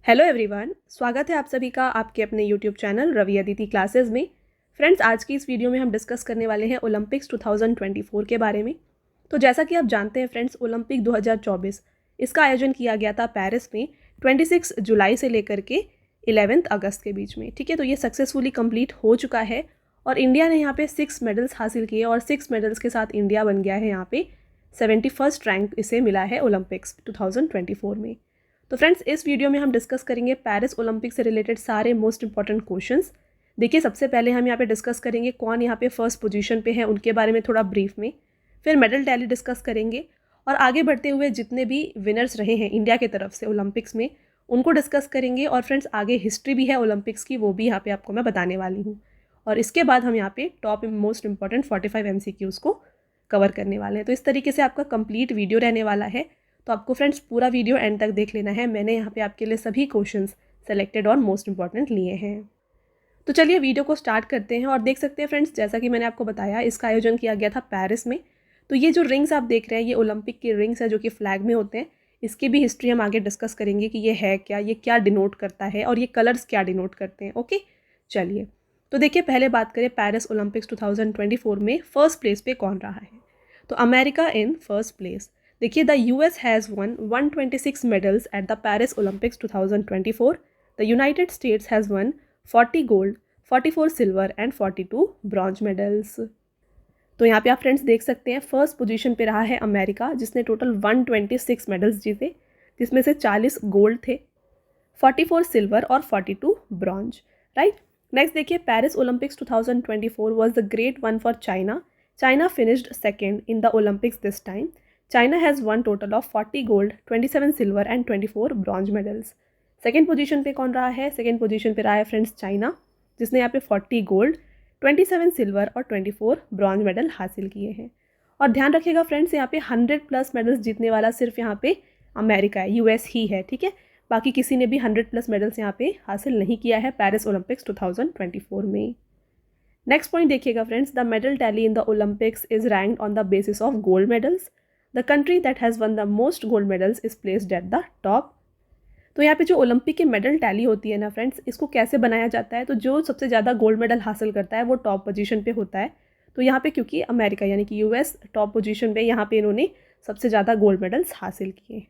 Hello everyone, स्वागत है आप सभी का आपके अपने YouTube channel Ravi Aditi classes में। फ्रेंड्स, आज की इस वीडियो में हम डिस्कस करने वाले हैं ओलंपिक्स 2024 के बारे में। तो जैसा कि आप जानते हैं फ्रेंड्स, ओलंपिक 2024 इसका आयोजन किया गया था पेरिस में 26 जुलाई से लेकर के 11 अगस्त के बीच में। ठीक है, तो ये सक्सेसफुली कंप्लीट हो चुका है और इंडिया ने यहाँ पे 6 मेडल्स हासिल किए और 6 मेडल्स के साथ इंडिया बन गया है यहाँ पे 71st रैंक इसे मिला है ओलंपिक्स 2024 में। तो फ्रेंड्स, इस वीडियो में हम डिस्कस करेंगे पेरिस ओलंपिक से रिलेटेड सारे मोस्ट इंपॉर्टेंट क्वेश्चंस। देखिए, सबसे पहले हम यहाँ पे डिस्कस करेंगे कौन यहाँ पे फर्स्ट पोजीशन पे है उनके बारे में थोड़ा ब्रीफ में, फिर मेडल टैली डिस्कस करेंगे और आगे बढ़ते हुए जितने भी विनर्स रहे हैं इंडिया की तरफ से ओलंपिक्स में उनको डिस्कस करेंगे। और फ्रेंड्स, आगे हिस्ट्री भी है ओलंपिक्स की, वो भी यहाँ पे आपको मैं बताने वाली हूँ। और इसके बाद हम यहाँ पे टॉप मोस्ट इंपॉर्टेंट 45 MCQs को कवर करने वाले हैं। तो इस तरीके से आपका कंप्लीट वीडियो रहने वाला है। तो आपको फ्रेंड्स पूरा वीडियो एंड तक देख लेना है। मैंने यहाँ पे आपके लिए सभी क्वेश्चंस सेलेक्टेड और मोस्ट इंपॉर्टेंट लिए हैं। तो चलिए वीडियो को स्टार्ट करते हैं। और देख सकते हैं फ्रेंड्स, जैसा कि मैंने आपको बताया, इसका आयोजन किया गया था पेरिस में। तो ये जो रिंग्स आप देख रहे हैं, ये ओलंपिक के रिंग्स है जो कि फ्लैग में होते हैं। इसकी भी हिस्ट्री हम आगे डिस्कस करेंगे कि ये है क्या, ये क्या डिनोट करता है और ये कलर्स क्या डिनोट करते हैं। ओके, चलिए तो देखिए, पहले बात करें पेरिस ओलंपिक्स 2024 में फर्स्ट प्लेस पे कौन रहा है। तो अमेरिका इन फर्स्ट प्लेस। देखिए, the US has one 126 medals at the Paris Olympics 2024। The United states has one 40 gold, 44 silver and 42 bronze medals. तो यहाँ पे आप फ्रेंड्स देख सकते हैं, फर्स्ट पोजीशन पे रहा है अमेरिका, जिसने टोटल 126 मेडल्स जीते, जिसमें से 40 गोल्ड थे, 44 सिल्वर और 42 ब्रॉन्ज। राइट, नेक्स्ट देखिए, Paris Olympics 2024 was the great one for China. China finished second in the Olympics this time. China has won total of 40 gold, 27 silver and 24 bronze medals. Second position पे कौन रहा है? Second position पे रहा है friends China, जिसने यहाँ पे 40 गोल्ड, 27 सिल्वर और 24 ब्रॉन्ज मेडल हासिल किए हैं। और ध्यान रखिएगा फ्रेंड्स, यहाँ पे 100+ मेडल्स जीतने वाला सिर्फ यहाँ पे अमेरिका है, US ही है। ठीक है, बाकी किसी ने भी 100+ मेडल्स यहाँ पे हासिल नहीं किया है पेरिस ओलंपिक्स 2024 में। नेक्स्ट पॉइंट देखिएगा friends, the medal tally in the Olympics is ranked on the basis of gold medals. The country that has won the most gold medals is placed at the top. तो यहाँ पे जो Olympic की medal tally होती है ना friends, इसको कैसे बनाया जाता है? तो जो सबसे ज़्यादा गोल्ड मेडल हासिल करता है वो टॉप पोजीशन पे होता है। तो यहाँ पे क्योंकि अमेरिका यानी कि US टॉप पोजीशन पे, यहाँ पे इन्होंने सबसे ज़्यादा गोल्ड मेडल्स हासिल किए।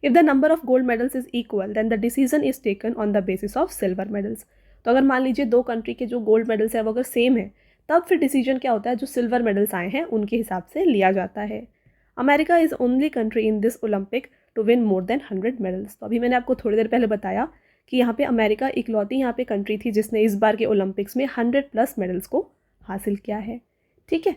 If the number of gold medals is equal then the decision is taken on the basis of silver medals. तो अगर मान लीजिए दो कंट्री के जो गोल्ड मेडल्स है वो अगर सेम है, तब फिर डिसीजन क्या होता है? जो सिल्वर मेडल्स आए हैं उनके हिसाब से लिया जाता है। America is only country in this Olympic to win more than 100 medals. तो अभी मैंने आपको थोड़ी देर पहले बताया कि यहाँ पे अमेरिका इकलौती यहाँ पे कंट्री थी जिसने इस बार के ओलंपिक्स में 100+ मेडल्स को हासिल किया है। ठीक है,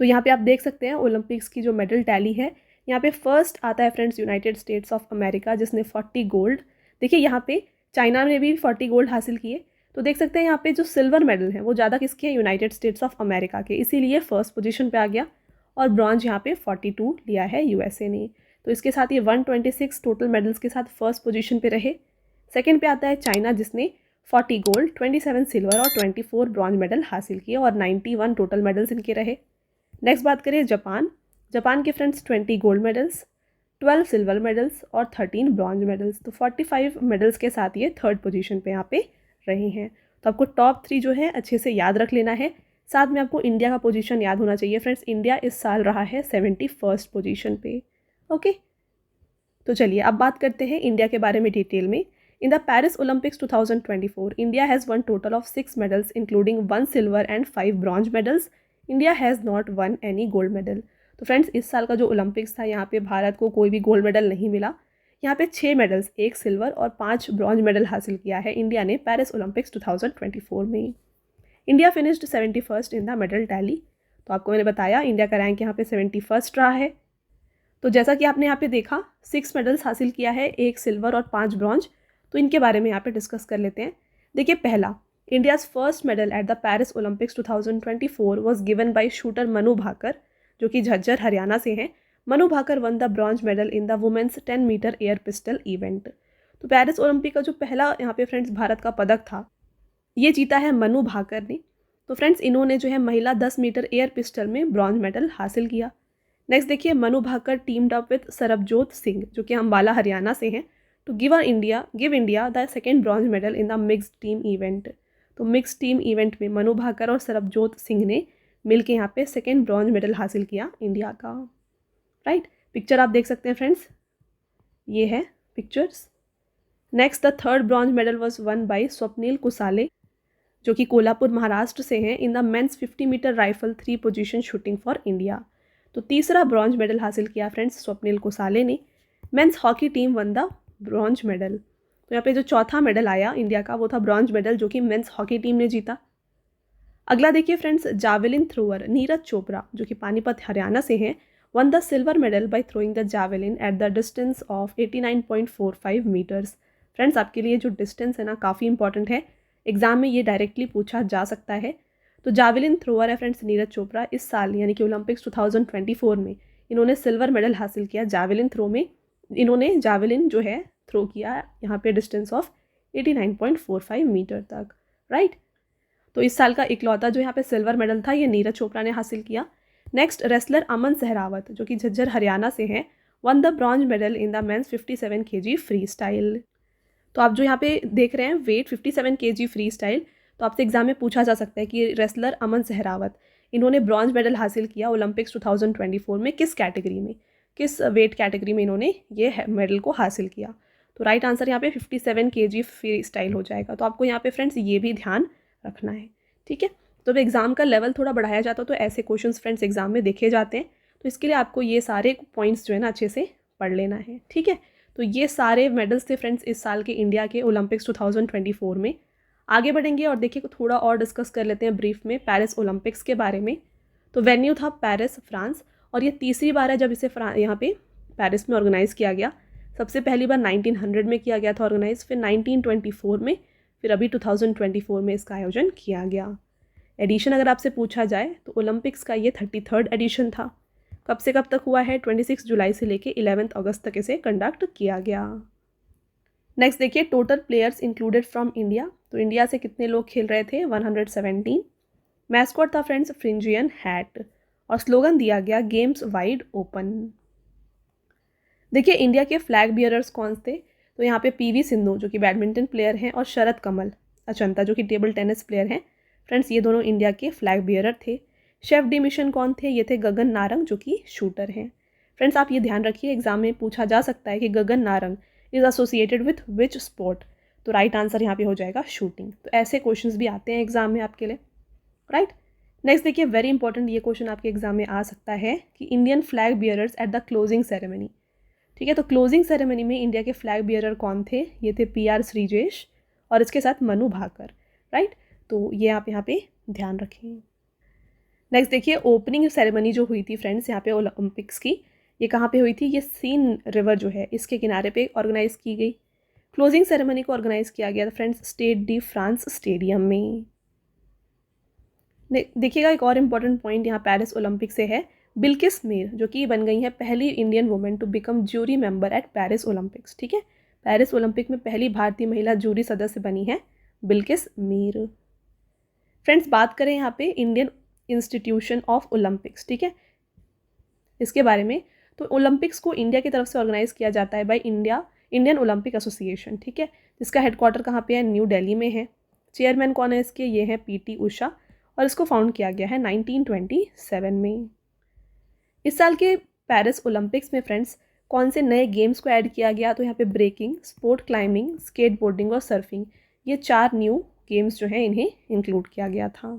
तो यहाँ पे आप देख सकते हैं ओलंपिक्स की जो मेडल टैली है, यहाँ पे फर्स्ट आता है friends United states of America, जिसने 40 गोल्ड। देखिए, यहाँ पे चाइना ने भी 40 गोल्ड हासिल किए। तो देख सकते हैं यहाँ पे जो सिल्वर मेडल हैं वो ज़्यादा किसके हैं? यूनाइटेड स्टेट्स ऑफ अमेरिका के, इसीलिए फर्स्ट पोजीशन पे आ गया। और ब्रॉन्ज यहाँ पे 42 लिया है USA ने। तो इसके साथ ये 126 टोटल मेडल्स के साथ फर्स्ट पोजीशन पे रहे। सेकंड पे आता है चाइना, जिसने 40 गोल्ड, 27 सिल्वर और 24 ब्रॉन्ज मेडल हासिल किए और 91 टोटल मेडल्स इनके रहे। नेक्स्ट बात करें जापान। जापान के friends 20 gold medals, 12 silver medals और 13 ब्रॉन्ज मेडल्स। तो 45 मेडल्स के साथ ये थर्ड पोजीशन पे यहाँ पे रहे हैं। तो आपको टॉप 3 जो है अच्छे से याद रख लेना है। साथ में आपको इंडिया का पोजीशन याद होना चाहिए फ्रेंड्स। इंडिया इस साल रहा है 71st पोजीशन पे। ओके, तो चलिए अब बात करते हैं इंडिया के बारे में डिटेल में। इन the Paris Olympics 2024 India has one total of 6 medals including 1 silver and 5 bronze medals. India has not one any gold medal. तो फ्रेंड्स, इस साल का जो ओलंपिक्स था यहाँ पे भारत को कोई भी गोल्ड मेडल नहीं मिला। यहाँ पे 6 मेडल्स, 1 सिल्वर और 5 ब्रॉन्ज मेडल हासिल किया है इंडिया ने पेरिस ओलंपिक्स 2024 में। India finished 71st in the medal tally. तो आपको मैंने बताया इंडिया का रैंक यहाँ पे 71st रहा है। तो जैसा कि आपने यहाँ पे देखा, 6 मेडल्स हासिल किया है, 1 सिल्वर और 5 ब्रॉन्ज। तो इनके बारे में यहाँ पे डिस्कस कर लेते हैं। देखिए, पहला, India's first medal at the Paris Olympics 2024 was given by shooter Manu Bhaker, जो कि झज्जर हरियाणा से हैं। Manu Bhaker won the bronze medal in the women's 10 metre air pistol event. तो पेरिस ओलंपिक का जो पहला यहाँ पे फ्रेंड्स भारत का पदक था, ये जीता है मनु भाकर ने। तो फ्रेंड्स, इन्होंने जो है महिला 10 मीटर एयर पिस्टल में ब्रॉन्ज मेडल हासिल किया। नेक्स्ट देखिए, Manu Bhaker teamed up with Sarabjot Singh, जो कि अम्बाला हरियाणा से हैं, to give India the second bronze medal in the mixed team event. तो मिक्स्ड टीम इवेंट में मनु भाकर और सरबजोत सिंह ने मिलकर यहाँ पे सेकेंड ब्रॉन्ज मेडल हासिल किया इंडिया का, राइट। पिक्चर आप देख सकते हैं फ्रेंड्स, ये है pictures. Next the third bronze medal was won by Swapnil Kusale, जो कि कोल्हापुर महाराष्ट्र से हैं, in the men's 50 metre rifle 3 position shooting for India. तो तीसरा ब्रॉन्ज मेडल हासिल किया फ्रेंड्स स्वप्निल कुसाले ने। Men's hockey team one the bronze medal. तो यहाँ पे जो चौथा मेडल आया इंडिया का वो था ब्रॉन्ज मेडल, जो कि मेंस हॉकी टीम ने जीता। अगला देखिए friends, javelin thrower Neeraj Chopra, जो कि पानीपत हरियाणा से हैं, won the silver medal by throwing the javelin at the distance of 89.45 metres. Friends आपके लिए जो डिस्टेंस है ना काफ़ी इंपॉर्टेंट है, एग्जाम में ये डायरेक्टली पूछा जा सकता है। तो जावेलिन थ्रोअर है फ्रेंड्स नीरज चोपड़ा, इस साल यानी कि ओलंपिक्स 2024 में इन्होंने सिल्वर मेडल हासिल किया जावेलिन थ्रो में। इन्होंने जावेलिन जो है थ्रो किया यहाँ पे डिस्टेंस ऑफ 89.45 मीटर तक, राइट। तो इस साल का इकलौता जो यहाँ पे सिल्वर मेडल था ये नीरज चोपड़ा ने हासिल किया। नेक्स्ट रेसलर अमन सहरावत, जो कि झज्जर हरियाणा से हैं, won the bronze medal in the men's 57 kg freestyle. तो आप जो यहाँ पे देख रहे हैं वेट 57 kg फ्री स्टाइल, तो आपसे एग्जाम में पूछा जा सकता है कि रेसलर अमन सहरावत इन्होंने ब्रॉन्ज मेडल हासिल किया ओलंपिक्स 2024 में किस कैटेगरी में, किस वेट कैटेगरी में इन्होंने ये मेडल को हासिल किया। तो राइट आंसर यहाँ पे 57 kg फ्री स्टाइल हो जाएगा। तो आपको यहाँ पे फ्रेंड्स ये भी ध्यान रखना है, ठीक है। तो अब एग्जाम का लेवल थोड़ा बढ़ाया जाता है तो ऐसे क्वेश्चंस फ्रेंड्स एग्जाम में देखे जाते हैं, तो इसके लिए आपको ये सारे पॉइंट्स जो है ना अच्छे से पढ़ लेना है, ठीक है। तो ये सारे मेडल्स थे फ्रेंड्स इस साल के इंडिया के ओलंपिक्स 2024 में। आगे बढ़ेंगे और देखिए थोड़ा और डिस्कस कर लेते हैं ब्रीफ में पेरिस ओलंपिक्स के बारे में। तो वेन्यू था पेरिस फ्रांस, और ये तीसरी बार है जब इसे यहाँ पे पेरिस में ऑर्गेनाइज़ किया गया। सबसे पहली बार 1900 में किया गया था ऑर्गेनाइज, फिर 1924 में, फिर अभी 2024 में इसका आयोजन किया गया। एडिशन अगर आपसे पूछा जाए तो ओलंपिक्स का ये 33rd एडिशन था। कब से कब तक हुआ है? 26 जुलाई से लेके 11 अगस्त तक इसे कंडक्ट किया गया। नेक्स्ट देखिए total players included from India. तो इंडिया से कितने लोग खेल रहे थे? 117। मैस्कॉट था फ्रेंड्स फ्रिंजियन हैट, और स्लोगन दिया गया गेम्स वाइड ओपन। देखिए इंडिया के फ्लैग बियरर्स कौन थे? तो यहाँ पे पीवी सिंधु जो कि बैडमिंटन प्लेयर हैं, और शरद कमल अचंता जो कि टेबल टेनिस प्लेयर हैं। फ्रेंड्स ये दोनों इंडिया के फ्लैग बियरर थे। शेफ डी मिशन कौन थे? ये थे गगन नारंग जो कि शूटर हैं। फ्रेंड्स आप ये ध्यान रखिए एग्जाम में पूछा जा सकता है कि Gagan Narang is associated with which sport. तो राइट आंसर यहाँ पे हो जाएगा शूटिंग। तो ऐसे क्वेश्चंस भी आते हैं एग्जाम में आपके लिए, राइट। नेक्स्ट देखिए वेरी इंपॉर्टेंट ये क्वेश्चन आपके एग्जाम में आ सकता है कि Indian flag bearers at the closing ceremony. ठीक है, तो क्लोजिंग सेरेमनी में इंडिया के फ्लैग बियरर कौन थे? ये थे PR श्रीजेश और इसके साथ मनु भाकर, राइट। तो ये आप यहाँ पे ध्यान रखें। नेक्स्ट देखिए ओपनिंग सेरेमनी जो हुई थी फ्रेंड्स यहाँ पे ओलंपिक्स की, ये कहाँ पे हुई थी? ये सीन रिवर जो है इसके किनारे पे ऑर्गेनाइज की गई। क्लोजिंग सेरेमनी को ऑर्गेनाइज किया गया था friends Stade de France stadium में। देखिएगा एक और इम्पॉर्टेंट पॉइंट यहाँ पेरिस ओलंपिक से है, बिल्किस मीर जो कि बन गई है पहली Indian women to become jury member at Paris Olympics. ठीक है, पेरिस ओलंपिक में पहली भारतीय महिला जूरी सदस्य बनी है बिल्किस मीर। फ्रेंड्स बात करें यहाँ पे इंडियन इंस्टीट्यूशन ऑफ ओलंपिक्स, ठीक है, इसके बारे में, तो ओलंपिक्स को इंडिया की तरफ से ऑर्गेनाइज किया जाता है बाय इंडियन ओलंपिक एसोसिएशन। ठीक है, जिसका हेडक्वार्टर कहाँ पे है? न्यू दिल्ली में है। चेयरमैन कौन है इसके? ये है PT उषा, और इसको फाउंड किया गया है 1927 में। इस साल के पेरिस ओलंपिक्स में फ्रेंड्स कौन से नए गेम्स को ऐड किया गया? तो यहाँ पे ब्रेकिंग, स्पोर्ट क्लाइंबिंग, स्केटबोर्डिंग और सर्फिंग, ये 4 न्यू गेम्स जो हैं इन्हें इंक्लूड किया गया था।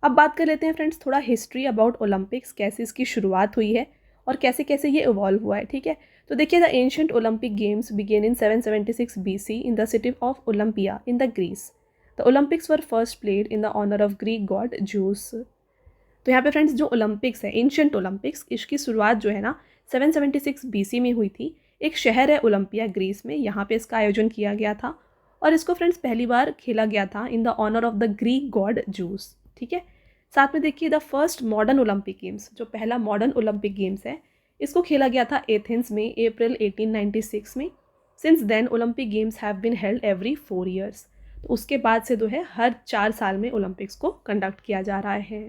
अब बात कर लेते हैं फ्रेंड्स थोड़ा हिस्ट्री अबाउट ओलंपिक्स, कैसे इसकी शुरुआत हुई है और कैसे कैसे ये इवॉल्व हुआ है। ठीक है, तो देखिए the ancient Olympic games began in 776 BC in the city of Olympia in the Greece. The Olympics were first played in the honour of Greek god Zeus. तो यहाँ पे फ्रेंड्स जो ओलंपिक्स है एंशिएंट ओलंपिक्स, इसकी शुरुआत जो है ना 776 BC में हुई थी। एक शहर है ओलंपिया ग्रीस में, यहाँ पे इसका आयोजन किया गया था और इसको फ्रेंड्स पहली बार खेला गया था in the honour of the Greek god Zeus. ठीक है, साथ में देखिए the first modern Olympic games, जो पहला मॉडर्न ओलंपिक गेम्स है, इसको खेला गया था एथेंस में अप्रैल 1896 में। Since then Olympic games have been held every 4 years। तो उसके बाद से जो है हर 4 साल में ओलंपिक्स को कंडक्ट किया जा रहा है।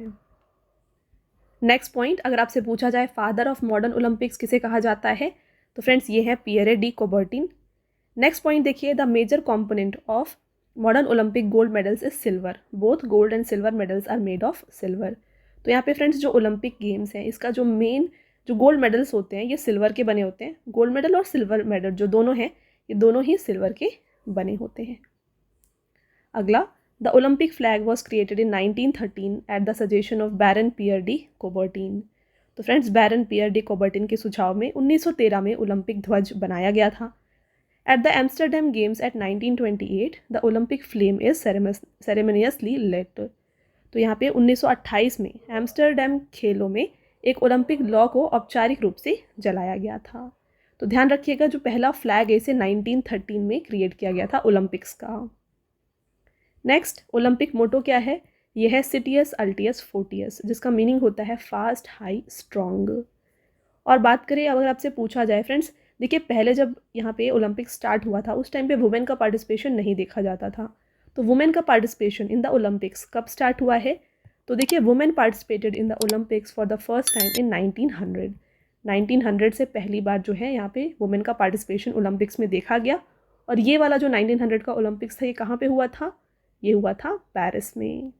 नेक्स्ट पॉइंट, अगर आपसे पूछा जाए फादर ऑफ मॉडर्न ओलंपिक्स किसे कहा जाता है, तो फ्रेंड्स ये है Pierre de Coubertin, next point देखिए, the major component of modern Olympic gold medals is silver, both gold and silver medals are made of silver. तो यहाँ पे फ्रेंड्स जो ओलंपिक गेम्स हैं इसका जो मेन जो गोल्ड मेडल्स होते हैं ये सिल्वर के बने होते हैं। गोल्ड मेडल और सिल्वर मेडल जो दोनों हैं ये दोनों ही सिल्वर के बने होते हैं। अगला, the Olympic flag was created in 1913 at the suggestion of baron Pierre de Coubertin. तो फ्रेंड्स बैरन पियर डी कोबर्टीन के सुझाव में 1913 में ओलंपिक ध्वज बनाया गया था। At the Amsterdam games at 1928 the Olympic flame is ceremoniously let. तो यहाँ पे 1928 में एम्स्टरडैम खेलों में एक ओलंपिक लॉ को औपचारिक रूप से जलाया गया था। तो ध्यान रखिएगा जो पहला फ्लैग है इसे 1913 में क्रिएट किया गया था ओलंपिक्स का। नेक्स्ट, ओलंपिक मोटो क्या है? यह है सिटियस अल्टियस फोर्टियस, जिसका मीनिंग होता है फास्ट हाई स्ट्रॉन्ग। और बात करें अगर आपसे पूछा जाए फ्रेंड्स, देखिए पहले जब यहाँ पे ओलंपिक स्टार्ट हुआ था उस टाइम पे वुमेन का पार्टिसिपेशन नहीं देखा जाता था। तो वुमेन का पार्टिसिपेशन इन द ओलंपिक्स कब स्टार्ट हुआ है? तो देखिए women participated in the Olympics for the first time in 1900। 1900 से पहली बार जो है यहाँ पे वुमेन का पार्टिसिपेशन ओलंपिक्स में देखा गया। और ये वाला जो 1900 का ओलंपिक्स था ये कहाँ पे हुआ था? ये हुआ था पेरिस में।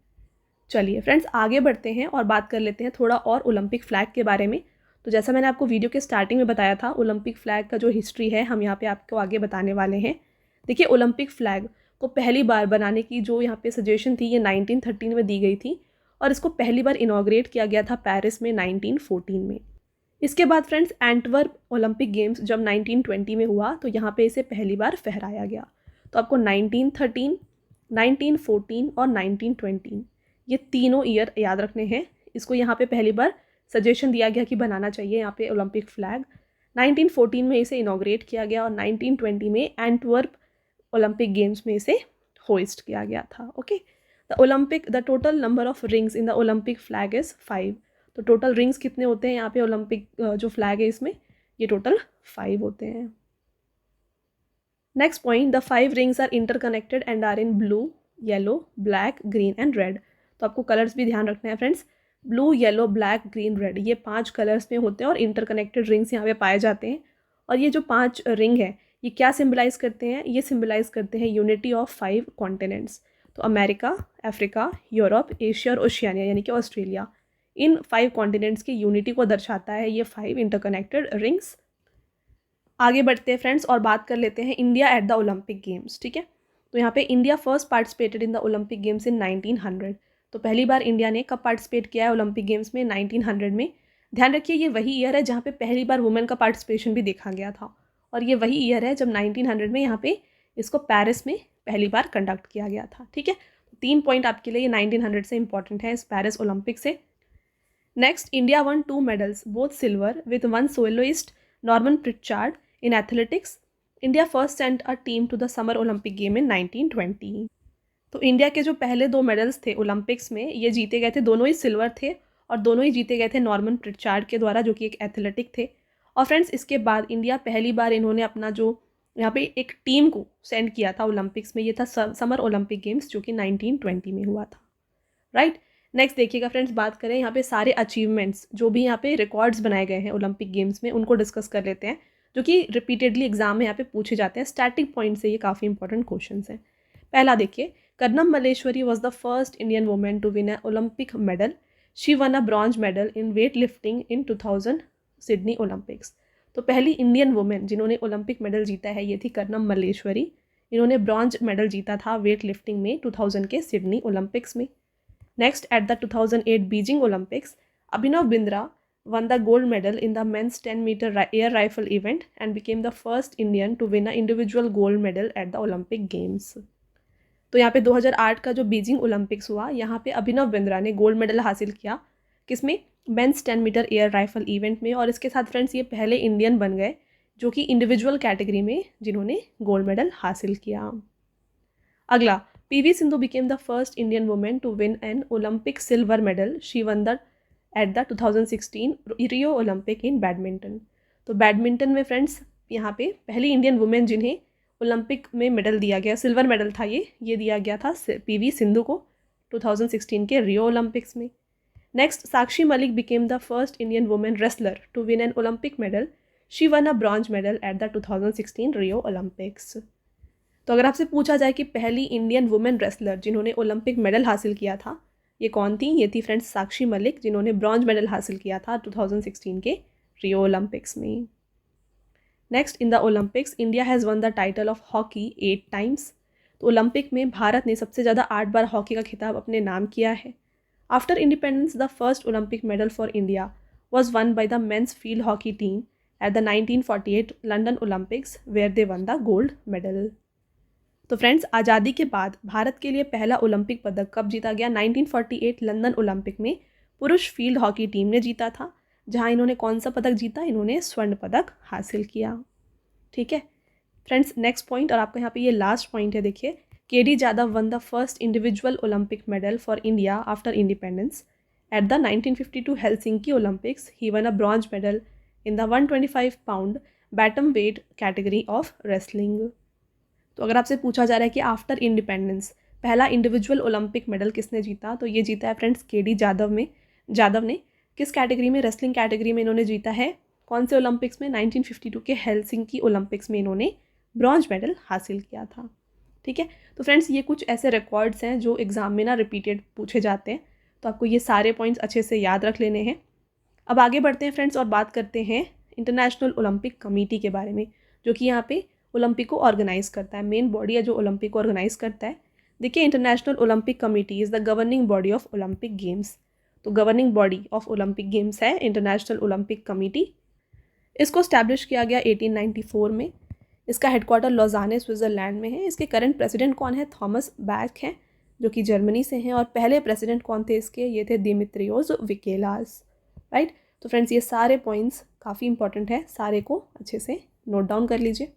चलिए फ्रेंड्स आगे बढ़ते हैं और बात कर लेते हैं थोड़ा और ओलंपिक फ्लैग के बारे में। तो जैसा मैंने आपको वीडियो के स्टार्टिंग में बताया था ओलंपिक फ्लैग का जो हिस्ट्री है हम यहाँ पे आपको आगे बताने वाले हैं। देखिए ओलंपिक फ्लैग को पहली बार बनाने की जो यहाँ पे सजेशन थी ये 1913 में दी गई थी और इसको पहली बार इनॉग्रेट किया गया था पेरिस में 1914 में। इसके बाद फ्रेंड्स एंटवर्प ओलंपिक गेम्स जब 1920 में हुआ तो यहाँ पे इसे पहली बार फहराया गया। तो आपको 1913, 1914 और 1920 ये तीनों ईयर याद रखने हैं। इसको यहाँ पे पहली बार सजेशन दिया गया कि बनाना चाहिए यहाँ पे ओलंपिक फ्लैग। 1914 में इसे इनॉग्रेट किया गया और 1920 में एंटवर्प ओलंपिक गेम्स में इसे होइस्ट किया गया था। Okay, the total number of rings in the Olympic flag is 5। तो टोटल रिंग्स कितने होते हैं यहाँ पे ओलंपिक जो फ्लैग है इसमें? ये टोटल 5 होते हैं। Next point, the 5 rings are interconnected and are in blue, yellow, black, green and red. तो आपको कलर्स भी ध्यान रखना है friends. Blue, yellow, black, green, red ये 5 कलर्स में होते हैं और इंटरकनेक्टेड रिंग्स यहाँ पे पाए जाते हैं। और ये जो 5 रिंग है ये क्या सिम्बलाइज करते हैं? ये सिम्बलाइज करते हैं यूनिटी ऑफ 5 कॉन्टिनेंट्स। तो अमेरिका, अफ्रीका, यूरोप, एशिया और ओशियानिया यानी कि ऑस्ट्रेलिया, इन 5 कॉन्टिनेंट्स की यूनिटी को दर्शाता है ये 5 इंटरकनेक्टेड रिंग्स। आगे बढ़ते हैं फ्रेंड्स और बात कर लेते हैं India at the Olympic games. ठीक है, तो यहाँ पे India first participated in the Olympic games in 1900। तो पहली बार इंडिया ने कब पार्टिसिपेट किया है ओलंपिक गेम्स में? 1900 में। ध्यान रखिए ये वही ईयर है जहाँ पे पहली बार वुमेन का पार्टिसिपेशन भी देखा गया था और ये वही ईयर है जब 1900 में यहाँ पे इसको पेरिस में पहली बार कंडक्ट किया गया था। ठीक है, 3 पॉइंट आपके लिए ये 1900 से इंपॉर्टेंट है इस पेरिस ओलंपिक से। Next, India won 2 medals both silver with 1 soloist Norman Pritchard in athletics. India first sent a team to the summer Olympic game in 1920। तो इंडिया के जो पहले 2 मेडल्स थे ओलंपिक्स में ये जीते गए थे, दोनों ही सिल्वर थे और दोनों ही जीते गए थे नॉर्मन प्रिचार्ड के द्वारा जो कि एक एथलेटिक थे। और फ्रेंड्स इसके बाद इंडिया पहली बार इन्होंने अपना जो यहाँ पे एक टीम को सेंड किया था ओलंपिक्स में, ये था समर ओलंपिक गेम्स जो कि 1920 में हुआ था। राइट, नेक्स्ट देखिएगा फ्रेंड्स बात करें यहाँ पे सारे अचीवमेंट्स जो भी यहाँ पे रिकॉर्ड्स बनाए गए हैं ओलंपिक गेम्स में उनको डिस्कस कर लेते हैं जो कि रिपीटेडली एग्जाम में यहाँ पे पूछे जाते हैं। स्टैटिक पॉइंट से ये काफ़ी इंपॉर्टेंट क्वेश्चन हैं। पहला देखिए, Karnam Malleswari was the first Indian women to win a Olympic medal. She won a bronze medal in weightlifting in 2000 Sydney Olympics. तो पहली इंडियन वुमेन जिन्होंने ओलंपिक मेडल जीता है ये थी कर्नम मल्लेश्वरी। इन्होंने ब्रॉन्ज मेडल जीता था वेट लिफ्टिंग में 2000 के सिडनी ओलंपिक्स में। Next, at the 2008 Beijing Olympics Abhinav Bindra won the gold medal in the men's 10-meter air rifle event and became the first Indian to win an individual gold medal at the Olympic Games। तो यहाँ पे 2008 का जो Beijing Olympics हुआ यहाँ पे अभिनव बिंद्रा ने gold medal हासिल किया किसमें? Men's 10 metre air rifle event में। और इसके साथ फ्रेंड्स ये पहले इंडियन बन गए जो कि इंडिविजुअल कैटेगरी में जिन्होंने गोल्ड मेडल हासिल किया। अगला, PV Sindhu became the first Indian women to win an Olympic silver medal. She won the at the 2016 Rio Olympic in badminton. तो बैडमिंटन में फ्रेंड्स यहाँ पे पहली इंडियन वुमेन जिन्हें ओलंपिक में मेडल दिया गया, सिल्वर मेडल था ये दिया गया था पीवी सिंधु को 2016 के रियो ओलंपिक्स में। Next, Sakshi Malik became the first Indian women wrestler to win an Olympic medal. She won a bronze medal at the 2016 Rio Olympics. तो अगर आपसे पूछा जाए कि पहली इंडियन वुमेन रेसलर जिन्होंने ओलंपिक मेडल हासिल किया था ये कौन थी, ये थी फ्रेंड्स साक्षी मलिक, जिन्होंने ब्रॉन्ज मेडल हासिल किया था 2016 के रियो ओलंपिक्स में। Next, in the Olympics India has won the title of hockey 8 times. तो ओलंपिक में भारत ने सबसे ज़्यादा 8 बार हॉकी का खिताब अपने नाम किया है। After independence the first Olympic medal for India was won by the men's field hockey team at the 1948 London Olympics where they won the gold medal. तो फ्रेंड्स, आज़ादी के बाद भारत के लिए पहला ओलंपिक पदक कब जीता गया? 1948 लंदन ओलंपिक में पुरुष फील्ड हॉकी टीम ने जीता था, जहां इन्होंने कौन सा पदक जीता? इन्होंने स्वर्ण पदक हासिल किया। ठीक है फ्रेंड्स, नेक्स्ट पॉइंट, और आपका यहाँ पे ये लास्ट पॉइंट है, देखिए। KD Jadhav won the first individual Olympic medal for India after independence at the 1952 Helsinki Olympics. He won a bronze medal in the 125 pound bantam weight category of wrestling. तो अगर आपसे पूछा जा रहा है कि आफ्टर इंडिपेंडेंस पहला इंडिविजुअल ओलंपिक मेडल किसने जीता, तो ये जीता है फ्रेंड्स केडी जादव ने। किस कैटेगरी में? रेसलिंग कैटेगरी में इन्होंने जीता है। कौन से ओलंपिक्स में? 1952 के हेलसिंकी ओलंपिक्स में इन्होंने ब्रॉन्ज मेडल हासिल किया था। ठीक है, तो फ्रेंड्स ये कुछ ऐसे रिकॉर्ड्स हैं जो एग्जाम में ना रिपीटेड पूछे जाते हैं, तो आपको ये सारे पॉइंट्स अच्छे से याद रख लेने हैं। अब आगे बढ़ते हैं फ्रेंड्स और बात करते हैं इंटरनेशनल ओलंपिक कमेटी के बारे में, जो कि यहाँ पे ओलंपिक को ऑर्गेनाइज करता है। मेन बॉडी है जो ओलंपिक को ऑर्गेनाइज करता है। देखिए, International Olympic Committee is the governing body of Olympic games. तो governing body of Olympic games है इंटरनेशनल ओलंपिक कमेटी। इसको स्टैब्लिश किया गया 1894 में। इसका हेडक्वार्टर लॉज़ाने स्विट्ज़रलैंड में है। इसके करंट प्रेसिडेंट कौन है? थॉमस बैक हैं, जो कि जर्मनी से हैं। और पहले प्रेसिडेंट कौन थे इसके? ये थे दिमित्रियोस विकेलास। राइट, तो फ्रेंड्स ये सारे पॉइंट्स काफ़ी इंपॉर्टेंट है, सारे को अच्छे से नोट डाउन कर लीजिए।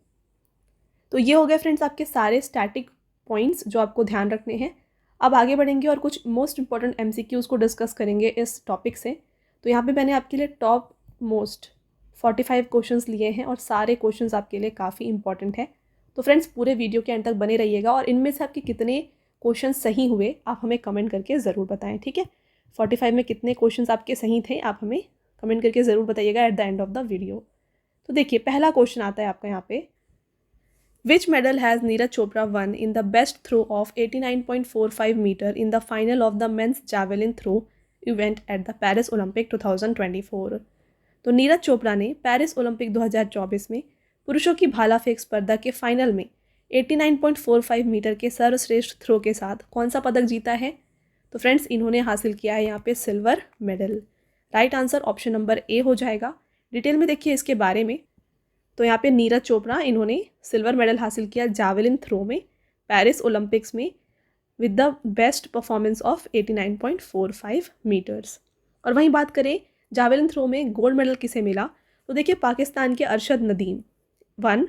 तो ये हो गए फ्रेंड्स आपके सारे स्टैटिक पॉइंट्स जो आपको ध्यान रखने हैं। अब आगे बढ़ेंगे और कुछ मोस्ट इंपॉर्टेंट MCQs को डिस्कस करेंगे इस टॉपिक से। तो यहाँ पे मैंने आपके लिए टॉप मोस्ट 45 क्वेश्चंस लिए हैं और सारे क्वेश्चंस आपके लिए काफ़ी इंपॉर्टेंट है। तो फ्रेंड्स पूरे वीडियो के अंत तक बने रहिएगा और इनमें से आपके कितने क्वेश्चन सही हुए आप हमें कमेंट करके ज़रूर बताएं। ठीक है, 45 में कितने क्वेश्चंस आपके सही थे आप हमें कमेंट करके ज़रूर बताइएगा at the end of the video. तो देखिए, पहला क्वेश्चन आता है आपका यहाँ पे, Which medal has Neeraj Chopra won in the best throw of 89.45 meter in the final of the men's javelin throw event at the Paris Olympic 2024? तो नीरज चोपड़ा ने पेरिस ओलंपिक 2024 में पुरुषों की भाला फेंक स्पर्धा के फाइनल में 89.45 मीटर के सर्वश्रेष्ठ थ्रो के साथ कौन सा पदक जीता है? तो फ्रेंड्स इन्होंने हासिल किया है यहाँ पे silver medal. Right answer option number ए हो जाएगा। डिटेल में देखिए इसके बारे में। तो यहाँ पे नीरज चोपड़ा इन्होंने सिल्वर मेडल हासिल किया जावेलिन थ्रो में पेरिस ओलंपिक्स में with the best performance of 89.45 metres. और वहीं बात करें जावेलिन थ्रो में गोल्ड मेडल किसे मिला, तो देखिए पाकिस्तान के Arshad Nadeem won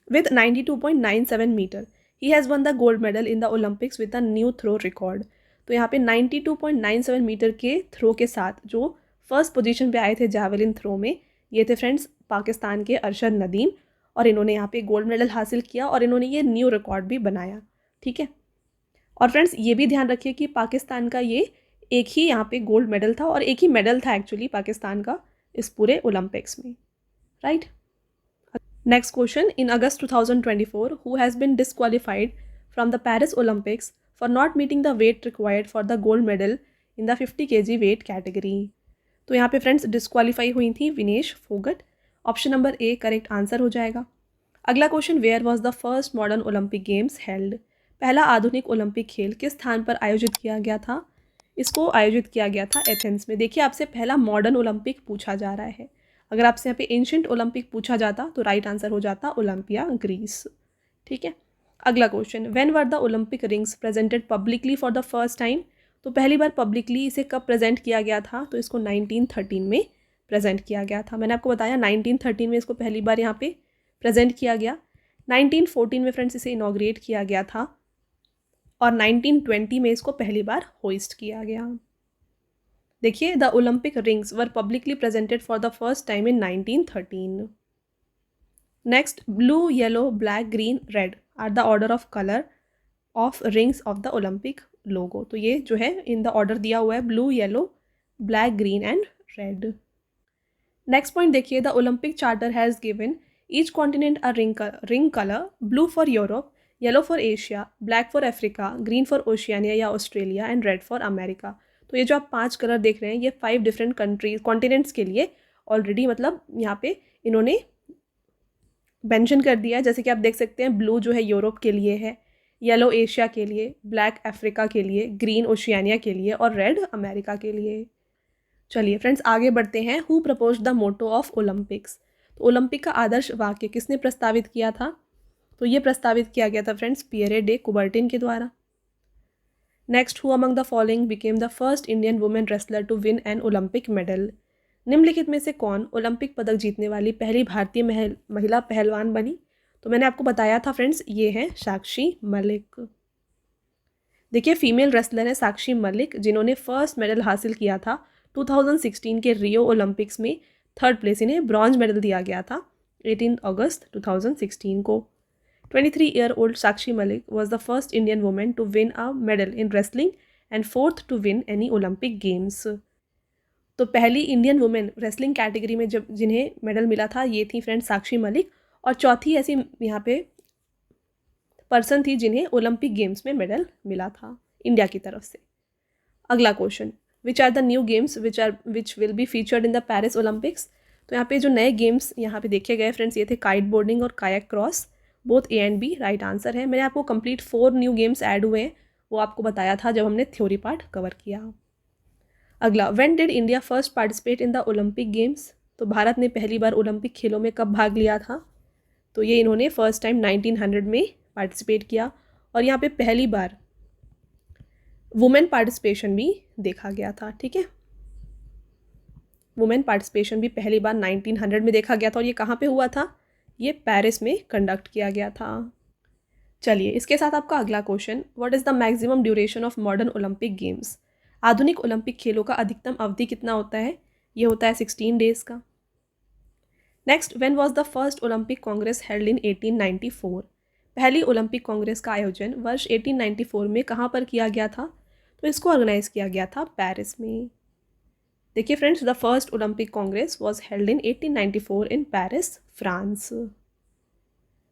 with 92.97 metre. He has won the gold medal in the Olympics with a new throw record. तो यहाँ पे 92.97 मीटर के थ्रो के साथ जो फर्स्ट पोजीशन पे आए थे जावेलिन थ्रो में, ये थे फ्रेंड्स पाकिस्तान के अरशद नदीम, और इन्होंने यहाँ पे गोल्ड मेडल हासिल किया और इन्होंने ये न्यू रिकॉर्ड भी बनाया। ठीक है, और फ्रेंड्स ये भी ध्यान रखिए कि पाकिस्तान का ये एक ही यहाँ पे गोल्ड मेडल था और एक ही मेडल था एक्चुअली पाकिस्तान का इस पूरे ओलंपिक्स में। Right, next question, in August 2024 who has been disqualified from the Paris Olympics for not meeting the weight required for the gold medal in the 50 kg weight category? तो यहाँ पे friends disqualify हुई थी Vinesh Phogat. Option number A correct answer हो जाएगा। अगला क्वेश्चन, where was the first modern Olympic games held? पहला आधुनिक ओलंपिक खेल किस स्थान पर आयोजित किया गया था? इसको आयोजित किया गया था एथेंस में। देखिए आपसे पहला मॉडर्न ओलंपिक पूछा जा रहा है। अगर आपसे यहाँ पे एंशिएंट ओलंपिक पूछा जाता तो राइट आंसर हो जाता ओलंपिया ग्रीस। ठीक है, अगला question, when were the Olympic rings presented publicly for the first time? तो पहली बार पब्लिकली इसे कब प्रेजेंट किया गया था? तो इसको 1913 में प्रेजेंट किया गया था। मैंने आपको बताया 1913 में इसको पहली बार यहाँ पे प्रेजेंट किया गया। 1914 में फ्रेंड्स इसे इनॉग्रेट किया गया था और 1920 में इसको पहली बार होइस्ट किया गया। देखिए, the Olympic rings were publicly presented for the first time in 1913। Next, blue yellow black green red are the order of colour of rings of the Olympic logo. तो ये जो है इन द ऑर्डर दिया हुआ है blue yellow black green and red. Next point देखिए, the Olympic charter has given each continent a ring colour, blue for Europe, yellow for Asia, black for Africa, green for Oceania या Australia and red for America. तो ये जो आप 5 colour देख रहे हैं ये 5 डिफरेंट कंट्रीज कॉन्टिनेंट्स के लिए ऑलरेडी मतलब यहाँ पे इन्होंने मेंशन कर दिया है। जैसे कि आप देख सकते हैं, ब्लू जो है यूरोप के लिए है, येलो एशिया के लिए, ब्लैक अफ्रीका के लिए, ग्रीन ओशियानिया के लिए और रेड अमेरिका के लिए। चलिए फ्रेंड्स आगे बढ़ते हैं। Who propose the motto of Olympics? तो ओलंपिक का आदर्श वाक्य किसने प्रस्तावित किया था? तो ये प्रस्तावित किया गया था फ्रेंड्स पियरे डे कुबर्टिन के द्वारा। Next, who among the following became the first Indian women wrestler to win an Olympic medal? निम्नलिखित में से कौन ओलंपिक पदक जीतने वाली पहली भारतीय महिला पहलवान बनी? तो मैंने आपको बताया था फ्रेंड्स, ये है साक्षी मलिक। देखिए फीमेल रेसलर है साक्षी मलिक, जिन्होंने फर्स्ट मेडल हासिल किया था 2016 के रियो ओलंपिक्स में। 3rd प्लेस, इन्हें ब्रॉन्ज मेडल दिया गया था 18 अगस्त 2016 को। 23 year old Sakshi Malik was the first Indian women to win a medal in wrestling and 4th to win any Olympic games. तो पहली इंडियन वुमेन रेसलिंग कैटेगरी में जब जिन्हें मेडल मिला था ये थी फ्रेंड्स साक्षी मलिक, और चौथी ऐसी यहाँ पे पर्सन थी जिन्हें ओलंपिक गेम्स में मेडल मिला था इंडिया की तरफ से। अगला question, which are the new games which will be featured in the Paris Olympics? तो यहाँ पे जो नए गेम्स यहाँ पे देखे गए फ्रेंड्स ये थे काइट बोर्डिंग और kayak cross, both A and B right answer है। मैंने आपको कंप्लीट 4 न्यू गेम्स ऐड हुए हैं, वो आपको बताया था जब हमने थ्योरी पार्ट कवर किया। अगला, when did India first participate in the Olympic games? तो भारत ने पहली बार ओलंपिक खेलों में कब भाग लिया था? तो ये इन्होंने फर्स्ट टाइम 1900 में पार्टिसिपेट किया, और यहाँ पे पहली बार वुमेन पार्टिसिपेशन भी देखा गया था। ठीक है, वुमेन पार्टिसिपेशन भी पहली बार 1900 में देखा गया था, और ये कहाँ पे हुआ था? ये पेरिस में कंडक्ट किया गया था। चलिए इसके साथ आपका अगला question, what is the maximum duration of modern Olympic games? आधुनिक ओलंपिक खेलों का अधिकतम अवधि कितना होता है? ये होता है 16 डेज का। Next, when was the first Olympic Congress held in 1894? पहली ओलंपिक कांग्रेस का आयोजन वर्ष 1894 में कहाँ पर किया गया था? तो इसको ऑर्गेनाइज किया गया था पेरिस में। देखिए friends, the first Olympic Congress was held in 1894 in Paris, France.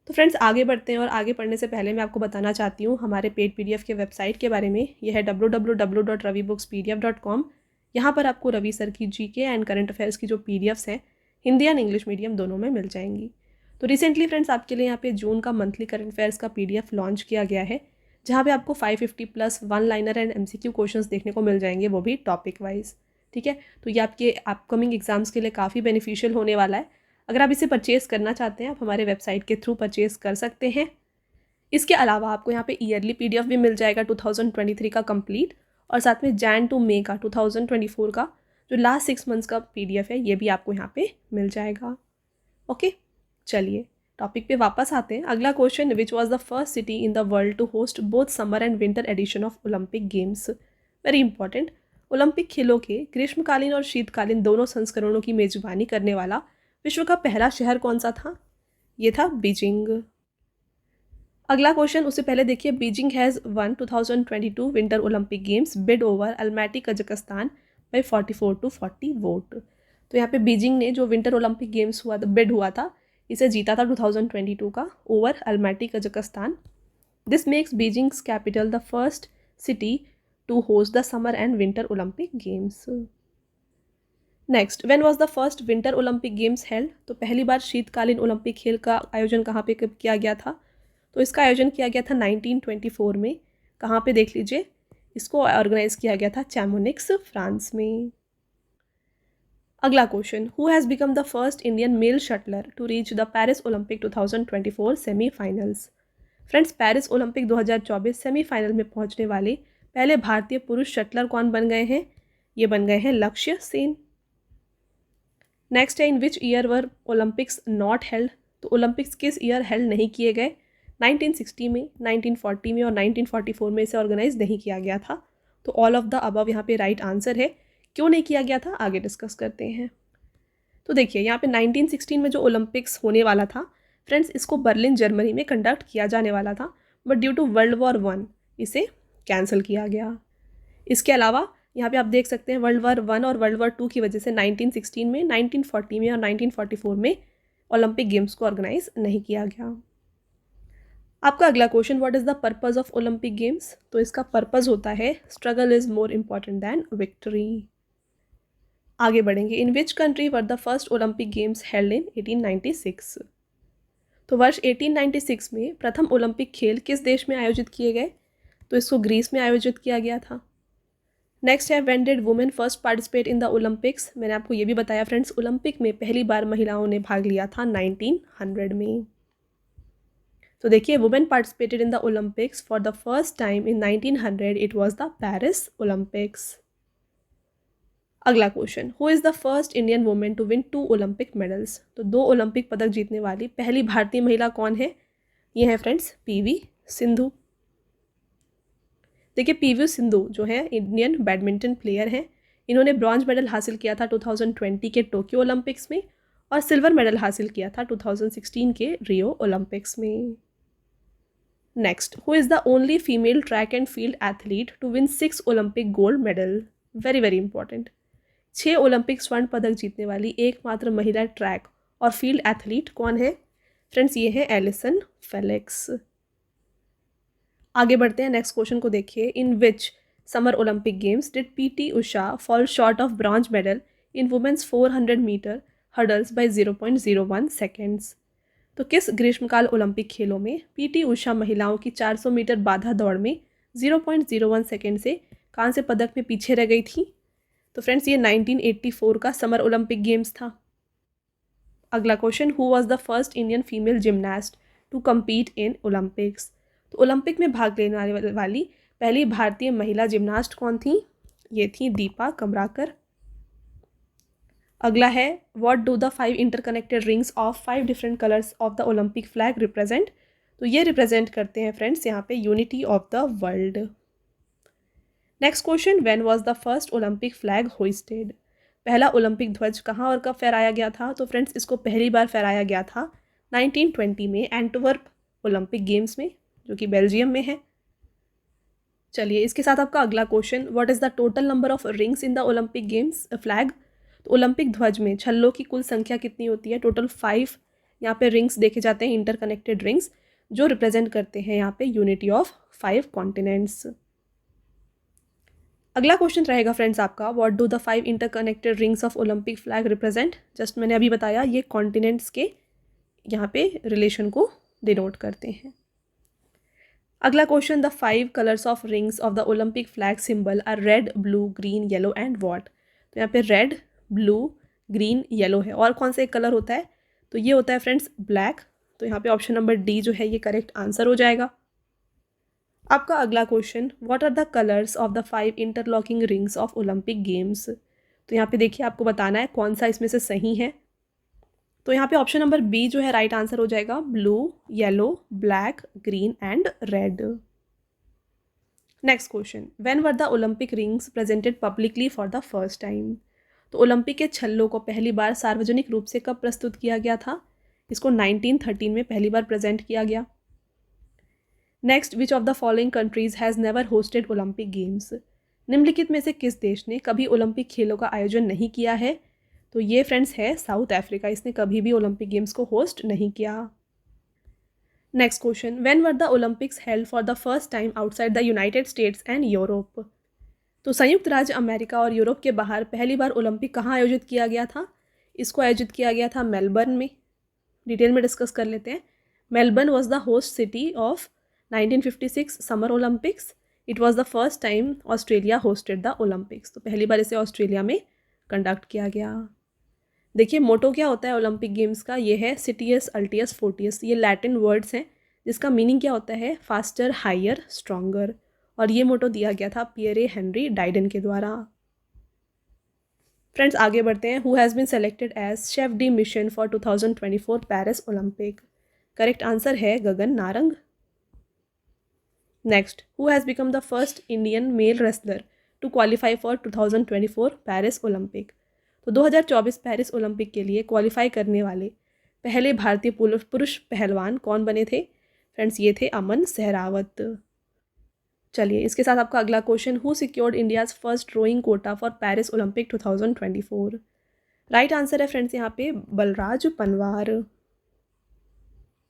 तो फ्रेंड्स आगे बढ़ते हैं, और आगे पढ़ने से पहले मैं आपको बताना चाहती हूँ हमारे पेड PDF के वेबसाइट के बारे में। यह है www.ravibookspdf.com। यहाँ पर आपको रवि सर की GK एंड करंट अफेयर्स की जो PDFs हैं हिंदी एंड इंग्लिश मीडियम दोनों में मिल जाएंगी। तो रिसेंटली फ्रेंड्स आपके लिए यहाँ पे जून का मंथली करंट अफेयर्स का PDF लॉन्च किया गया है, जहाँ पे आपको 550 plus 1 liner and MCQ questions देखने को मिल जाएंगे, वो भी टॉपिक वाइज। ठीक है, तो ये आपके अपकमिंग एग्जाम्स के लिए काफ़ी बेनिफिशियल होने वाला है। अगर आप इसे परचेज़ करना चाहते हैं आप हमारे वेबसाइट के थ्रू परचेज़ कर सकते हैं। इसके अलावा आपको यहाँ पे ईयरली PDF भी मिल जाएगा 2023 का कंप्लीट, और साथ में जैन टू मे का 2024 का जो लास्ट 6 मंथ्स का PDF है ये भी आपको यहाँ पे मिल जाएगा। ओके, चलिए टॉपिक पे वापस आते हैं। अगला question, which was the first city in the world to host both summer and winter edition of Olympic games? Very important, Olympic खेलों के ग्रीष्मकालीन और शीतकालीन दोनों संस्करणों की मेजबानी करने वाला विश्व का पहला शहर कौन सा था? ये था बीजिंग। अगला क्वेश्चन, उससे पहले देखिए, Beijing has won 2022 winter Olympic games bid over Almaty Kazakhstan by 44 to 40 vote. तो यहाँ पे बीजिंग ने जो विंटर ओलंपिक गेम्स हुआ था, बिड हुआ था, इसे जीता था 2022 का over Almaty Kazakhstan. This makes Beijing's capital the first city to host the summer and winter Olympic games. Next, when was the first winter Olympic games held? तो पहली बार शीतकालीन ओलंपिक खेल का आयोजन कहाँ पे कब किया गया था? तो इसका आयोजन किया गया था 1924 में। कहाँ पे देख लीजिए, इसको ऑर्गेनाइज किया गया था चैमोनिक्स, फ्रांस में। अगला question, who has become the first Indian male shuttler to reach the Paris Olympic 2024 semifinals? Friends, Paris Olympic 2024 semifinal में पहुंचने वाले पहले भारतीय पुरुष शटलर कौन बन गए हैं? ये बन गए हैं लक्ष्य सेन। नेक्स्ट है, in which year were Olympics not held? तो ओलंपिक्स किस ईयर हेल्ड नहीं किए गए? 1960 में, 1940 में और 1944 में इसे ऑर्गेनाइज नहीं किया गया था। तो ऑल ऑफ द अबव यहाँ पे राइट आंसर है। क्यों नहीं किया गया था आगे डिस्कस करते हैं। तो देखिए यहाँ पे 1916 में जो ओलंपिक्स होने वाला था फ्रेंड्स, इसको बर्लिन जर्मनी में कंडक्ट किया जाने वाला था, but due to world war 1 इसे कैंसिल किया गया। इसके अलावा यहाँ पे आप देख सकते हैं वर्ल्ड वार 1 और वर्ल्ड वार 2 की वजह से 1916 में, 1940 में और 1944 में ओलंपिक गेम्स को ऑर्गेनाइज नहीं किया गया। आपका अगला question, what is the purpose of Olympic games? तो इसका पर्पज़ होता है struggle is more important than victory. आगे बढ़ेंगे, in which country were the first Olympic games held in 1896? तो वर्ष 1896 में प्रथम ओलंपिक खेल किस देश में आयोजित किए गए? तो इसको ग्रीस में आयोजित किया गया था। नेक्स्ट है, when did women first participate in the Olympics? मैंने आपको ये भी बताया फ्रेंड्स, ओलंपिक में पहली बार महिलाओं ने भाग लिया था 1900 में। तो देखिए, women participated in the Olympics for the first time in 1900, it was the Paris Olympics. अगला question, who is the first Indian women to win 2 Olympic medals? तो 2 ओलंपिक पदक जीतने वाली पहली भारतीय महिला कौन है? ये है फ्रेंड्स पीवी सिंधु। देखिए, पीवी सिंधु जो है इंडियन बैडमिंटन प्लेयर हैं। इन्होंने ब्रॉन्ज मेडल हासिल किया था 2020 के टोक्यो ओलंपिक्स में और सिल्वर मेडल हासिल किया था 2016 के रियो ओलंपिक्स में। Next, who is the only female track and field athlete to win 6 Olympic gold medal? Very very important. 6 Olympic स्वर्ण पदक जीतने वाली एकमात्र महिला ट्रैक और फील्ड एथलीट कौन है? फ्रेंड्स, ये है एलिसन फेलिक्स। आगे बढ़ते हैं, नेक्स्ट क्वेश्चन को देखिए, in which summer Olympic games did PT Usha fall short of bronze medal in women's 400 metre hurdles by 0.01 seconds? तो किस ग्रीष्मकाल ओलंपिक खेलों में पीटी उषा महिलाओं की 400 मीटर बाधा दौड़ में 0.01 सेकेंड से कांस्य पदक में पीछे रह गई थी? तो फ्रेंड्स, ये 1984 का समर ओलंपिक गेम्स था। अगला question, who was the first Indian female gymnast to compete in Olympics? तो ओलंपिक में भाग लेने वाली पहली भारतीय महिला जिमनास्ट कौन थी? ये थी दीपा कर्माकर। अगला है, what do the 5 interconnected rings of 5 different colours of the Olympic flag represent? तो ये रिप्रेजेंट करते हैं फ्रेंड्स यहाँ पे unity of the world. Next question, when was the first Olympic flag hoisted? पहला ओलंपिक ध्वज कहाँ और कब फहराया गया था? तो फ्रेंड्स, इसको पहली बार फहराया गया था 1920 में एंटवर्प ओलंपिक गेम्स में, जो कि बेल्जियम में है। चलिए, इसके साथ आपका अगला question, what is the total number of rings in the Olympic games flag? तो ओलंपिक ध्वज में छल्लों की कुल संख्या कितनी होती है? टोटल 5 यहाँ पे रिंग्स देखे जाते हैं, इंटरकनेक्टेड रिंग्स, जो रिप्रेजेंट करते हैं यहाँ पे यूनिटी ऑफ 5 कॉन्टिनेंट्स। अगला क्वेश्चन रहेगा फ्रेंड्स आपका, what do the 5 interconnected rings of Olympic flag represent? Just मैंने अभी बताया, ये कॉन्टिनेंट्स के यहाँ पे रिलेशन को डिनोट करते हैं। अगला question, the 5 colours of rings of the Olympic flag symbol are red, blue, green, yellow and what? तो यहाँ पे रेड, ब्लू, ग्रीन, येलो है, और कौन सा एक कलर होता है? तो ये होता है फ्रेंड्स ब्लैक। तो यहाँ पे ऑप्शन नंबर डी जो है ये करेक्ट आंसर हो जाएगा। आपका अगला question, what are the colours of the 5 interlocking rings of Olympic games? तो यहाँ पे देखिए, आपको बताना है कौन सा इसमें से सही है। तो यहाँ पे ऑप्शन नंबर बी जो है राइट आंसर हो जाएगा, blue, yellow, black, green and red. Next question, when were the Olympic rings presented publicly for the first time? तो ओलंपिक के छल्लों को पहली बार सार्वजनिक रूप से कब प्रस्तुत किया गया था? इसको 1913 में पहली बार प्रेजेंट किया गया। Next, which of the following countries has never hosted Olympic games? निम्नलिखित में से किस देश ने कभी ओलंपिक खेलों का आयोजन नहीं किया है? तो ये फ्रेंड्स है साउथ अफ्रीका, इसने कभी भी ओलंपिक गेम्स को होस्ट नहीं किया। Next question, when were the Olympics held for the first time outside the United states and Europe? तो संयुक्त राज्य अमेरिका और यूरोप के बाहर पहली बार ओलंपिक कहाँ आयोजित किया गया था? इसको आयोजित किया गया था मेलबर्न में। डिटेल में डिस्कस कर लेते हैं। Melbourne was the host city of 1956 summer Olympics. It was the first time Australia hosted the Olympics. तो पहली बार इसे ऑस्ट्रेलिया में कंडक्ट किया गया। देखिए, मोटो क्या होता है ओलंपिक गेम्स का? ये है सिटियस अल्टियस फोर्टियस। ये लैटिन वर्ड्स हैं जिसका मीनिंग क्या होता है? Faster, higher, stronger. और ये मोटो दिया गया था पियरे हेनरी डाइडन के द्वारा। फ्रेंड्स, आगे बढ़ते हैं। Who has been selected as chef de mission for 2024 Paris Olympic? Correct answer है Gagan Narang. Next, who has become the first Indian male wrestler to qualify for 2024 Paris Olympic? तो 2024 पेरिस ओलंपिक के लिए qualify करने वाले पहले भारतीय पुरुष पहलवान कौन बने थे? फ्रेंड्स, ये थे अमन सहरावत। चलिए इसके साथ आपका अगला question, who secured India's first rowing quota for Paris Olympic 2024? Right answer है फ्रेंड्स यहाँ पे Balraj Panwar.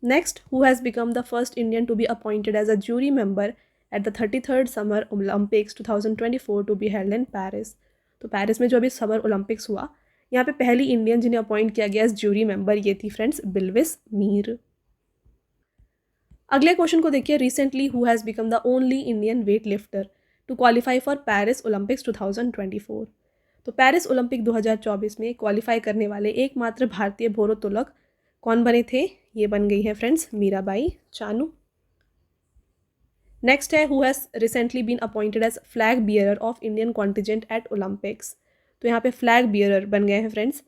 Next, who has become the first Indian to be appointed as a jury member at the 33rd summer Olympics 2024 to be held in Paris? तो Paris में जो अभी summer Olympics हुआ, यहाँ पे पहली इंडियन जिन्हें अपॉइंट किया गया एज ज्यूरी मेंबर ये थी फ्रेंड्स बिल्विस मीर। अगले क्वेश्चन को देखिए, recently who has become the only Indian weightlifter to qualify for Paris Olympics 2024? तो पेरिस ओलंपिक 2024 में क्वालिफाई करने वाले एकमात्र भारतीय भारोत्तोलक कौन बने थे? ये बन गई है फ्रेंड्स मीराबाई चानू। नेक्स्ट है, who has recently been appointed as flag bearer of Indian contingent at Olympics? तो यहाँ पे फ्लैग बियरर बन गए हैं friends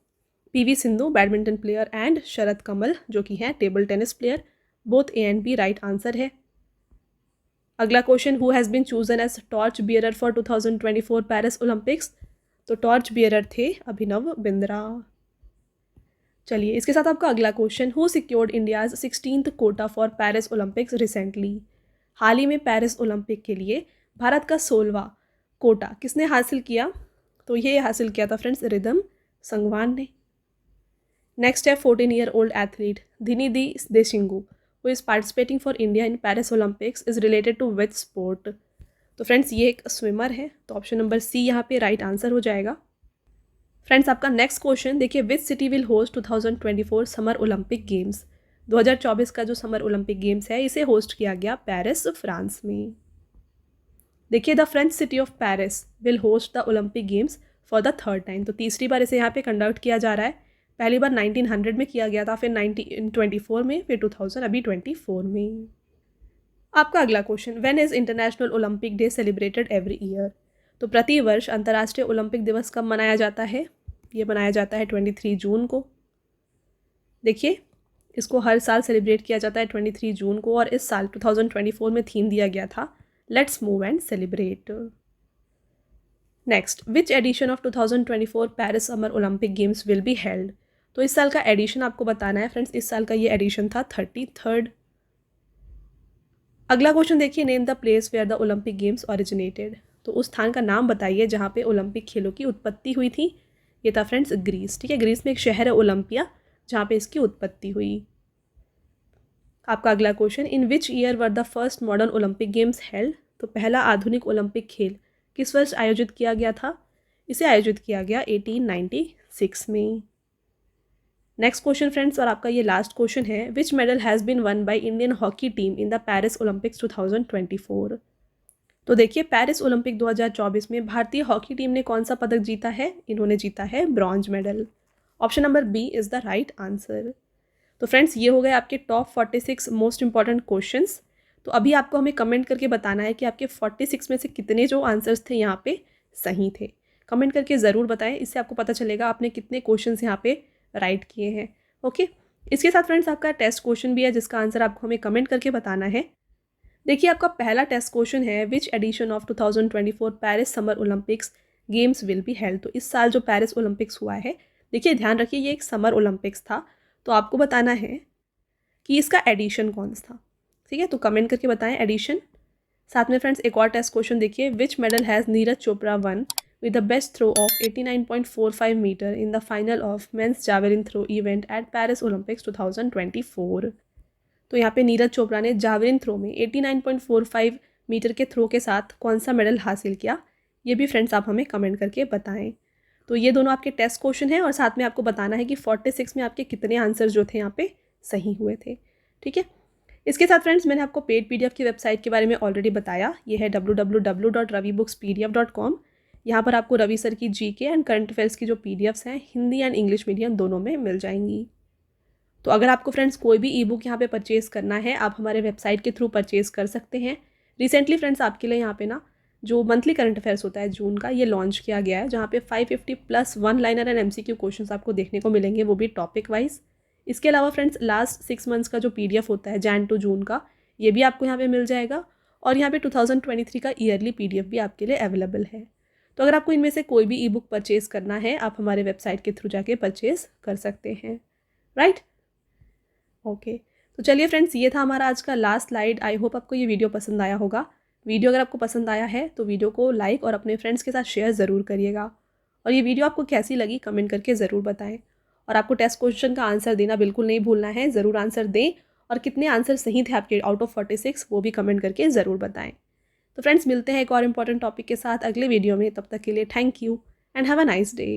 PV Sindhu badminton player and Sharad Kamal जो कि हैं table tennis player. Both A and B right answer है। अगला question, who has been chosen as torch bearer for 2024 Paris Olympics? तो टॉर्च बियरर थे अभिनव बिंद्रा। चलिए इसके साथ आपका अगला question, who secured India's 16th quota for Paris Olympics recently? हाल ही में पेरिस ओलंपिक के लिए भारत का 16वां कोटा किसने हासिल किया? तो ये हासिल किया था फ्रेंड्स रिदम संगवान ने। नेक्स्ट है, 14-year-old athlete Dhinidhi Desinghu who is participating for India in Paris Olympics is related to which sport? तो फ्रेंड्स ये एक स्विमर है, तो ऑप्शन नंबर सी यहाँ पे राइट आंसर हो जाएगा। फ्रेंड्स आपका नेक्स्ट क्वेश्चन देखिए, which city will host 2024 summer Olympic games? 2024 का जो समर ओलंपिक गेम्स है इसे होस्ट किया गया पेरिस फ्रांस में। देखिए, the French city of Paris will host the Olympic games for the third time, तो तीसरी बार इसे यहाँ पे कंडक्ट किया जा रहा है। पहली बार 1900 में किया गया था, फिर 1924 में, फिर 2000, अभी 24 में। आपका अगला question, when is international Olympic day celebrated every year? तो प्रति वर्ष अंतर्राष्ट्रीय ओलंपिक दिवस कब मनाया जाता है? ये मनाया जाता है 23 जून को। देखिए इसको हर साल सेलिब्रेट किया जाता है 23 जून को, और इस साल 2024 में थीम दिया गया था let's move and celebrate. Next, which edition of 2024 Paris summer Olympic games will be held? तो इस साल का एडिशन आपको बताना है फ्रेंड्स, इस साल का ये एडिशन था 33rd। अगला क्वेश्चन देखिए, name the place where the Olympic games originated? तो उस स्थान का नाम बताइए जहाँ पे ओलंपिक खेलों की उत्पत्ति हुई थी। ये था फ्रेंड्स ग्रीस। ठीक है, ग्रीस में एक शहर है ओलंपिया जहाँ पे इसकी उत्पत्ति हुई। आपका अगला question, in which year were the first modern Olympic games held? तो पहला आधुनिक ओलंपिक खेल किस वर्ष आयोजित किया गया था? इसे आयोजित किया गया 1896 में। नेक्स्ट क्वेश्चन फ्रेंड्स, और आपका ये लास्ट क्वेश्चन है, which medal has been won by Indian hockey team in the Paris Olympics 2024? तो देखिए, पेरिस ओलंपिक 2024 में भारतीय हॉकी टीम ने कौन सा पदक जीता है? इन्होंने जीता है bronze medal. Option number B is the right answer. तो फ्रेंड्स ये हो गए आपके टॉप 46 मोस्ट इंपॉर्टेंट क्वेश्चंस। तो अभी आपको हमें कमेंट करके बताना है कि आपके 46 में से कितने जो आंसर्स थे यहाँ पे सही थे। कमेंट करके ज़रूर बताएं, इससे आपको पता चलेगा आपने कितने क्वेश्चंस यहाँ पे राइट किए हैं। ओके, इसके साथ फ्रेंड्स आपका टेस्ट क्वेश्चन भी है जिसका आंसर आपको हमें कमेंट करके बताना है। देखिए, आपका पहला टेस्ट क्वेश्चन है, which edition of 2024 Paris summer Olympics games will be held? तो इस साल जो पेरिस ओलंपिक्स हुआ है, देखिए ध्यान रखिए ये एक समर ओलंपिक्स था, तो आपको बताना है कि इसका एडिशन कौन सा था। ठीक है, तो कमेंट करके बताएं एडिशन। साथ में फ्रेंड्स एक और टेस्ट क्वेश्चन देखिए, which medal has Neeraj Chopra won with the best throw of 89.45 metre in the final of men's javelin throw event at Paris Olympics 2024? तो यहाँ पे नीरज चोपड़ा ने जावेलिन थ्रो में 89.45 मीटर के थ्रो के साथ कौन सा मेडल हासिल किया? ये भी फ्रेंड्स आप हमें कमेंट करके बताएं। तो ये दोनों आपके टेस्ट क्वेश्चन हैं, और साथ में आपको बताना है कि 46 में आपके कितने आंसर जो थे यहाँ पे सही हुए थे। ठीक है, इसके साथ फ्रेंड्स मैंने आपको पेड पीडीएफ की वेबसाइट के बारे में ऑलरेडी बताया। ये है www.ravibookspdf.com। यहाँ पर आपको रवि सर की जीके एंड करंट अफेयर्स की जो पीडीएफ्स हैं हिंदी एंड इंग्लिश मीडियम दोनों में मिल जाएंगी। तो अगर आपको फ्रेंड्स कोई भी ई बुक यहाँ पे परचेज करना है, आप हमारे वेबसाइट के थ्रू परचेज कर सकते हैं। रिसेंटली फ्रेंड्स आपके लिए यहाँ पे ना जो मंथली करंट अफेयर्स होता है जून का, ये लॉन्च किया गया है, जहाँ पे 550+ one liner and MCQ questions आपको देखने को मिलेंगे, वो भी टॉपिक वाइज। इसके अलावा फ्रेंड्स लास्ट 6 मंथ्स का जो PDF होता है जैन टू जून का, ये भी आपको यहाँ पे मिल जाएगा, और यहाँ पे 2023 का ईयरली PDF भी आपके लिए अवेलेबल है। तो अगर आपको इनमें से कोई भी ई बुक परचेज करना है, आप हमारे वेबसाइट के थ्रू जाके परचेज कर सकते हैं। Right, okay. तो चलिए फ्रेंड्स, ये था हमारा आज का लास्ट स्लाइड। आई होप आपको ये वीडियो पसंद आया होगा। वीडियो अगर आपको पसंद आया है तो वीडियो को लाइक और अपने फ्रेंड्स के साथ शेयर ज़रूर करिएगा। और ये वीडियो आपको कैसी लगी कमेंट करके ज़रूर बताएं। और आपको टेस्ट क्वेश्चन का आंसर देना बिल्कुल नहीं भूलना है, ज़रूर आंसर दें। और कितने आंसर सही थे आपके आउट ऑफ 46 वो भी कमेंट करके ज़रूर बताएं। तो फ्रेंड्स, मिलते हैं एक और इम्पॉर्टेंट टॉपिक के साथ अगले वीडियो में। तब तक के लिए thank you and have a nice day.